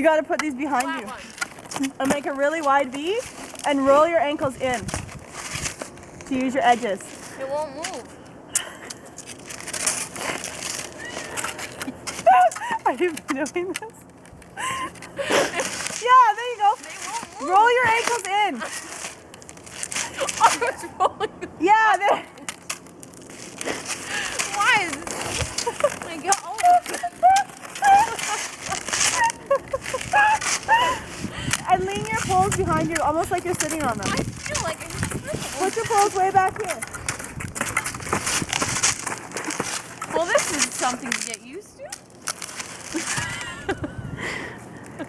You gotta put these behind you. And make a really wide V and roll your ankles in to use your edges. It won't move. Are you doing this? Yeah, there you go. They won't move. Roll your ankles in. I was rolling. Yeah, there. Why is this? My God. Oh. And lean your poles behind you, almost like you're sitting on them. I feel like I'm Put your poles way back here. Well, this is something to get used to.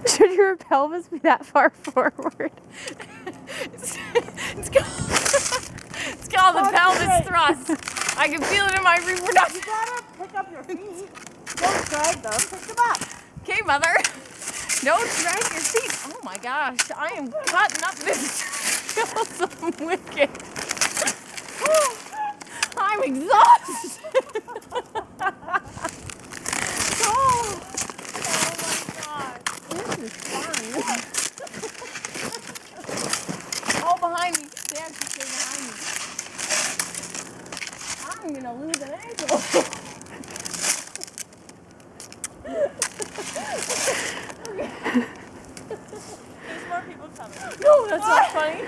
Should your pelvis be that far forward? It's called the pelvis great. thrust. I can feel it in my reproduction. You gotta pick up your feet. Don't drag them. Pick them up. Okay, mother. Don't drag your feet. Oh my gosh, I am cutting up this. Feels so wicked. I'm exhausted. Oh my God. This is fun. Oh, behind me. Dad, you stay behind me. I'm gonna lose an ankle. There's more people coming. No, that's not funny.